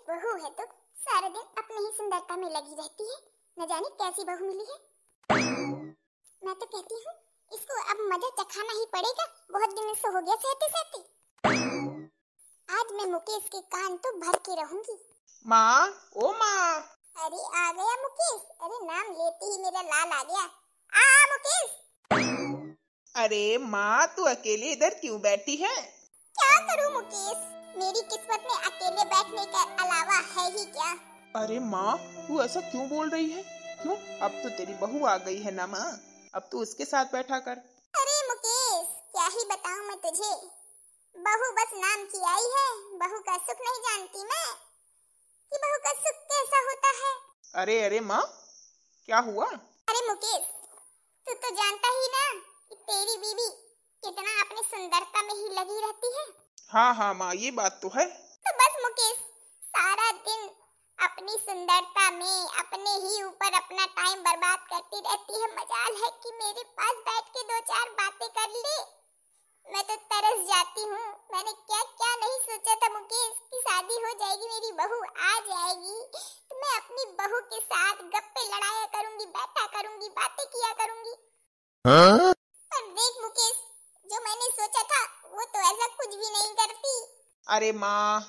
बहू है तो सारा दिन अपनी ही सुंदरता में लगी रहती है। न जाने कैसी बहू मिली है। मैं तो कहती हूँ इसको अब मजा चखाना ही पड़ेगा। बहुत दिन से हो गया सहते सहते। आज मैं मुकेश के कान तो भर के रहूंगी। माँ, ओ माँ। अरे आ गया मुकेश। अरे नाम लेते ही मेरा लाल आ गया। मुकेश। अरे माँ, तू अकेले इधर क्यों बैठी है? क्या करूँ मुकेश, मेरी किस्मत में अकेले बैठने के अलावा है ही क्या। अरे माँ, तू ऐसा क्यों बोल रही है? क्यों? अब तो तेरी बहू आ गई है ना माँ, अब तू उसके साथ बैठा कर। अरे मुकेश, क्या ही बताऊं मैं तुझे। बहू बस नाम की आई है। बहू का सुख नहीं जानती मैं कि बहू का सुख कैसा होता है। अरे अरे माँ, क्या हुआ? अरे मुकेश, तू तो जानता ही ना कि तेरी बीवी कितना अपनी सुंदरता में ही लगी रहती है। हाँ हाँ माँ, ये बात तो है। तो बस मुकेश सारा दिन अपनी सुंदरता में अपने ही ऊपर अपना टाइम बर्बाद करती रहती है। मजाल है कि मेरे पास बैठ के दो चार बातें कर ले। मैं तो तरस जाती हूँ। मैंने क्या क्या नहीं सोचा था मुकेश कि शादी हो जाएगी, मेरी बहू आ जाएगी तो मैं अपनी बहू के साथ गप्पे लड़ाया करूंगी, बैठा करूंगी, बातें किया करूंगी। पर देख मुकेश, जो मैंने सोचा था वो तो ऐसा कुछ भी नहीं करती। अरे माँ,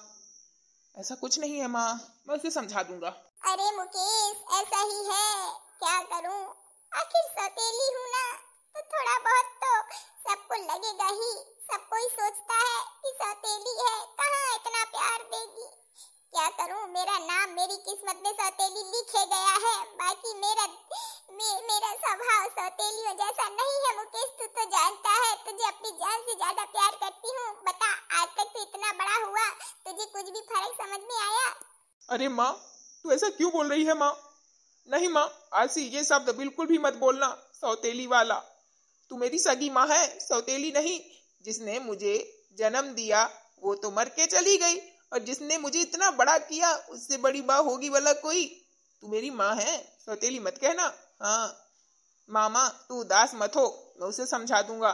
ऐसा कुछ नहीं है माँ, मैं उसे समझा दूंगा। अरे मुकेश, ऐसा ही है, क्या करूं। आखिर सौतेली हूँ ना, तो थोड़ा बहुत तो सबको लगेगा ही। सब कोई सोचता है कि सौतेली है, कहाँ इतना प्यार देगी। क्या करूं, मेरा नाम मेरी किस्मत में सौतेली लिखे गया है। बाकी मेरा स्वभाव सौतेलियों जैसा नहीं है मुकेश। तू तो जानता है, तुझे अपनी जान से ज्यादा प्यार करती हूँ। बता, आज तक तो इतना बड़ा हुआ, तुझे कुछ भी फर्क समझ में आया? अरे माँ, तू ऐसा क्यों बोल रही है माँ? नहीं माँ, आज से ये शब्द बिल्कुल भी मत बोलना, सौतेली वाला। तू मेरी सगी माँ है, सौतेली नहीं। जिसने मुझे जन्म दिया वो तो मर के चली गई, और जिसने मुझे इतना बड़ा किया उससे बड़ी माँ होगी वाला कोई? तू मेरी माँ है, सौतेली मत कहना। हाँ मामा, तू उदास मत हो, मैं उसे समझा दूंगा।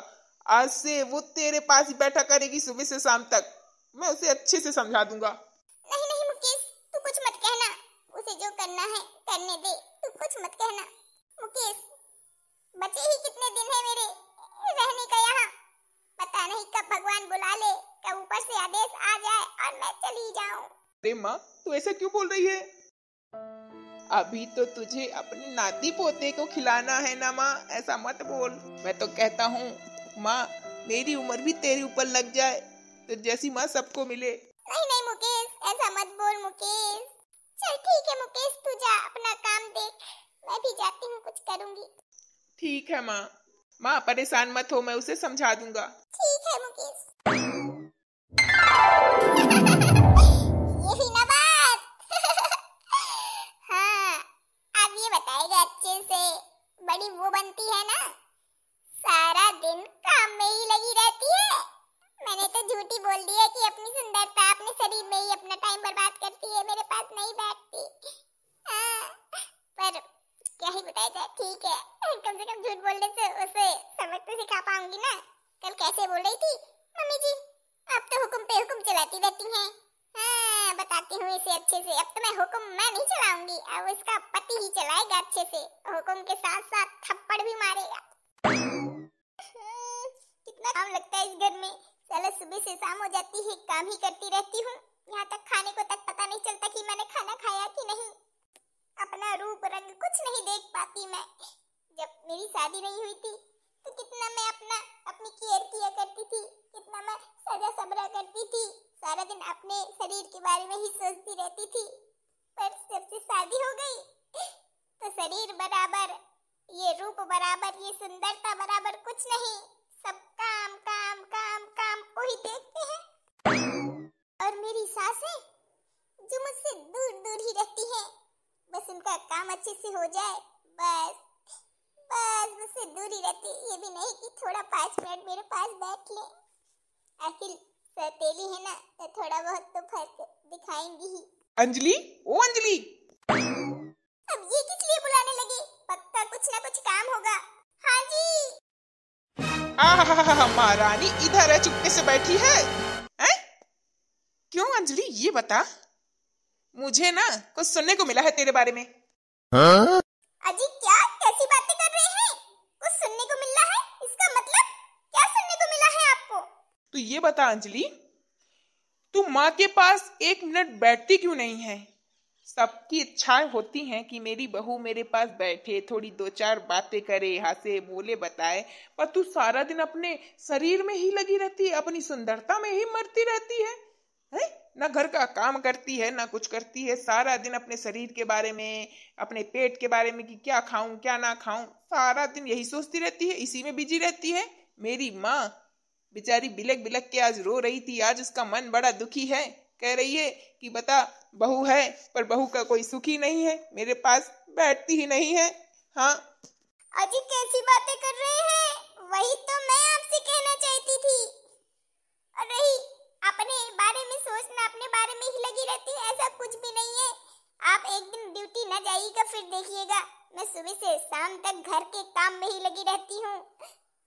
आज से वो तेरे पास ही बैठा करेगी सुबह से शाम तक। मैं उसे अच्छे से समझा दूंगा। नहीं नहीं मुकेश, तू कुछ मत कहना। उसे जो करना है करने दे, तू कुछ मत कहना। मुकेश, बचे ही कितने दिन है मेरे रहने का यहाँ। पता नहीं कब भगवान बुला ले, कब ऊपर से आदेश आ जाए और मैं चली जाऊं। अरे माँ, तू ऐसा क्यों बोल रही है? अभी तो तुझे अपने नाती पोते को खिलाना है ना माँ, ऐसा मत बोल। मैं तो कहता हूँ माँ, मेरी उम्र भी तेरी ऊपर लग जाए तो जैसी माँ सबको मिले। नहीं नहीं मुकेश, ऐसा मत बोल मुकेश। चल ठीक है मुकेश, तू जा अपना काम देख, मैं भी जाती हूँ, कुछ करूंगी। ठीक है माँ। माँ परेशान मत हो, मैं उसे समझा दूंगा। ठीक है मुकेश। यही ना बात। हाँ, अब ये बताएगा अच्छे से, बड़ी वो बनती है ना, सारा दिन काम में ही लगी रहती है। मैंने तो झूठी बोल दी है कि अपनी सुंदरता अपने शरीर में ही अपना टाइम बर्बाद करती है, मेरे पास नहीं बैठती। पर क्या ही बताया जाए। ठीक है, कम से कम झूठ बोलने से उसे सबक तो सिखा पाऊंगी ना। कल कैसे बोल रही थी, मम्मी जी आप तो हुक्म पे हुक्म चलाती रहती हैं। बताती हूँ इसे अच्छे से। अब तो मैं हुक्म मैं नहीं चलाऊंगी, अब उसका पति ही चलाएगा अच्छे से। हुक्म के साथ साथ थप्पड़ भी मारेगा। कितना काम लगता है इस घर में। साला सुबह से शाम हो जाती है, काम ही करती रहती हूँ। यहाँ तक खाने को तक पता नहीं चलता कि मैंने खाना खाया कि नहीं। अपना रूप रंग कुछ नहीं देख पाती मैं। जब मेरी शादी नहीं हुई थी तो कितना मैं अपनी केयर किया करती थी, कितना मैं सजा सबरा करती थी। सारा दिन अपने शरीर के बारे में ही सोचती रहती थी। पर जब से शादी हो गई तो शरीर बराबर, ये रूप बराबर, ये सुंदरता बराबर कुछ नहीं। सब काम काम काम काम को ही देखते हैं। और मेरी सासें जो मुझसे दूर दूर ही रहती हैं, बस उनका काम अच्छे से हो जाए, बस मुझसे दूर ही रहती। ये भी नहीं कि थोड़ा 5 मिनट मेरे पास बैठ ले। आखिर सौतेली है ना, तो थोड़ा बहुत तो फर्क दिखाएंगी ही। अंजलि, ओ अंजलि। अब ये किस लिए बुलाने लगे? पक्का कुछ ना कुछ काम होगा। हाँ जी। महारानी इधर है, चुपके से बैठी है? हैं? क्यों अंजलि, ये बता, मुझे ना कुछ सुनने को मिला है तेरे बारे में। अजी क्या कैसी बातें कर रहे हैं? कुछ सुनने को मिल रहा है? इसका मतलब क्या सुनने को मिला है आपको? तो ये बता अंजलि, तू माँ के पास 1 मिनट बैठती क्यों नहीं है? सबकी इच्छाएं होती हैं कि मेरी बहू मेरे पास बैठे, थोड़ी 2-4 बातें करे, हंसे बोले, बताए, पर तू सारा दिन अपने शरीर में ही लगी रहती है, अपनी सुंदरता में ही मरती रहती है। ना घर का काम करती है ना कुछ करती है, सारा दिन अपने शरीर के बारे में, अपने पेट के बारे में कि क्या खाऊं क्या ना खाऊं, सारा दिन यही सोचती रहती है, इसी में बिजी रहती है। मेरी माँ बेचारी बिलक बिलक के आज रो रही थी, आज उसका मन बड़ा दुखी है, कह रही है कि बता बहू है पर बहू का कोई सुख ही नहीं है, मेरे पास बैठती ही नहीं है। हाँ अजी कैसी बातें कर रहे हैं? वही तो मैं आपसे कहना चाहती थी। अरे अपने बारे में सोचना, अपने बारे में ही लगी रहती है, ऐसा कुछ भी नहीं है। आप एक दिन ड्यूटी न जाइएगा, फिर देखिएगा मैं सुबह से शाम तक घर के काम में ही लगी रहती हूँ।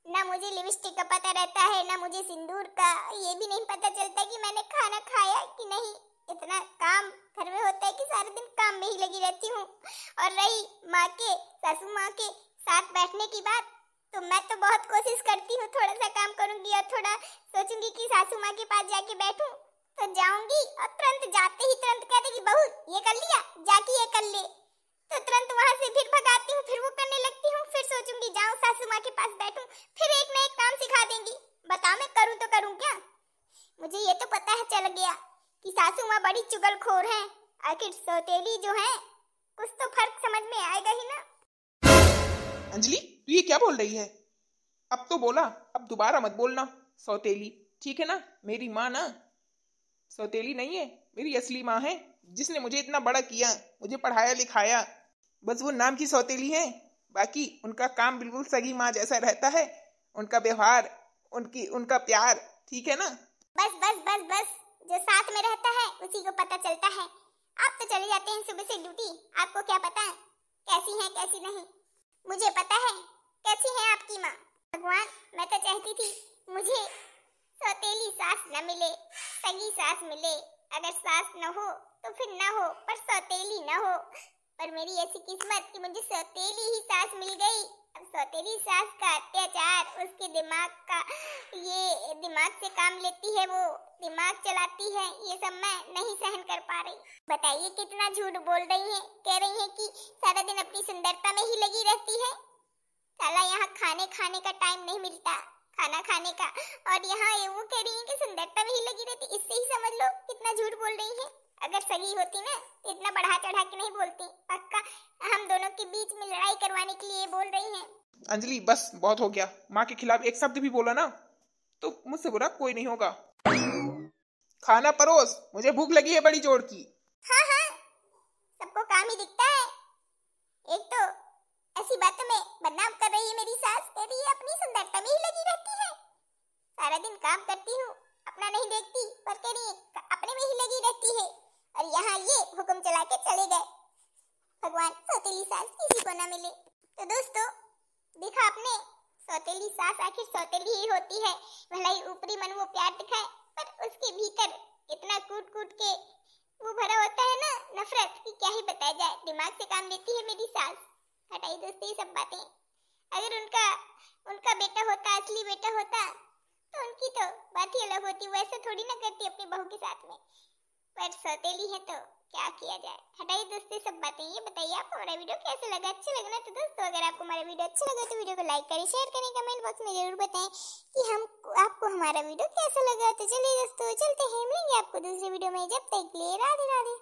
ना मुझे लिपस्टिक का पता रहता है, ना मुझे सिंदूर का, ये भी नहीं पता चलता कि मैंने खाना खाया कि नहीं। इतना काम घर में होता है कि सारा दिन काम में ही लगी रहती हूँ। और रही माँ के, सासू माँ के साथ बैठने की बात, तो मैं तो बहुत कोशिश करती हूँ, थोड़ा सा काम करूंगी और थोड़ा सोचूंगी कि सासू माँ के पास जाके बैठूं, तो जाऊंगी और तुरंत जाते ही तुरंत कह देगी बहू ये कर लिया, जाके ये कर ले, तो तुरंत वहां से फिर भगाती हूँ, फिर वो करने लगती हूँ, फिर सोचूंगी जाऊं सासू माँ के पास बैठूं, फिर एक ना एक काम सिखा देंगी। बताओ मैं करूँ तो करूँ क्या? मुझे ये तो पता है चल गया कि सासू माँ बड़ी चुगलखोर है, आखिर सौतेली जो है कुछ तो फर्क समझ में आएगा ही ना। अंजलि तू ये क्या बोल रही है? अब तो बोला, अब दोबारा मत बोलना सौतेली, ठीक है ना? मेरी माँ ना सौतेली नहीं है, मेरी असली माँ है, जिसने मुझे इतना बड़ा किया, मुझे पढ़ाया लिखाया, बस वो नाम की सौतेली है। बाकी उनका काम बिल्कुल सगी माँ जैसा रहता है, उनका व्यवहार, उनका प्यार, ठीक है ना? बस बस बस बस, जो साथ में रहता है उसी को पता चलता है। आप तो चले जाते हैं सुबह से ड्यूटी, आपको क्या पता है कैसी है कैसी नहीं? मुझे पता है कैसी है आपकी माँ। भगवान मैं तो चाहती थी मुझे सौतेली सास न मिले, सगी सास मिले, अगर सास न हो तो फिर न हो, पर सौतेली न हो। पर मेरी ऐसी किस्मत कि मुझे सौतेली ही सास मिल गई। अब सौतेली सास का अत्याचार, उसके दिमाग का, ये दिमाग से काम लेती है, वो दिमाग चलाती है, ये सब मैं नहीं सहन कर पा रही। बताइए कितना झूठ बोल रही है, कह रही है कि सारा दिन अपनी सुंदरता में ही लगी रहती है। साला यहाँ खाने का टाइम नहीं मिलता, खाना खाने का, और यहाँ ये वो कह रही है कि सुंदरता में ही लगी रहती। इससे ही समझ लो कितना झूठ बोल रही है। अगर सगी होती ना तो इतना बढ़ा चढ़ा के नहीं बोलती, पक्का हम दोनों के बीच में लड़ाई करवाने के लिए बोल रही हैं। अंजलि बस बहुत हो गया, माँ के खिलाफ एक शब्द भी बोला ना तो मुझसे बुरा कोई नहीं होगा। खाना परोस, मुझे भूख लगी है बड़ी जोर की। हाँ हाँ, सबको काम ही दिखता है। एक तो ऐसी बातों में बदनाम कर रही है मेरी सास, कह रही है अपनी सुंदरता में ही लगी रहती है। सारा दिन काम करती हूँ, अपना नहीं देखती, पर कह रही है अपने में ही लगी रहती है। और यहाँ ये हुक्म चला के चले गए। भगवान सौतेली सास किसी को ना मिले। तो दोस्तों देखा आपने, सौतेली सास आखिर सौतेली ही होती है, भले ही ऊपरी मन वो प्यार दिखाए, पर उसके भीतर इतना कूट कूट के वो भरा होता है ना नफरत कि क्या ही बताया जाए। दिमाग से काम लेती है मेरी सास। हटाई दोस्तों ये सब बातें। अगर उनका बेटा होता, असली बेटा होता, तो उनकी तो बात ही अलग होती, वैसे थोड़ी ना करती अपनी बहू के साथ में, पर सौतेली है तो क्या किया जाए। हटाइए दोस्तों सब बातें। ये बताइए आपको हमारा वीडियो कैसा लगा? अच्छा लगा ना? तो दोस्तों अगर आपको हमारा वीडियो अच्छा लगा तो वीडियो को लाइक करें, शेयर करें, कमेंट बॉक्स में जरूर बताएं कि आपको हमारा वीडियो कैसा लगा। तो चलिए दोस्तों चलते हैं, मिलेंगे आपको दूसरे वीडियो में, जब तक के लिए राधे राधे।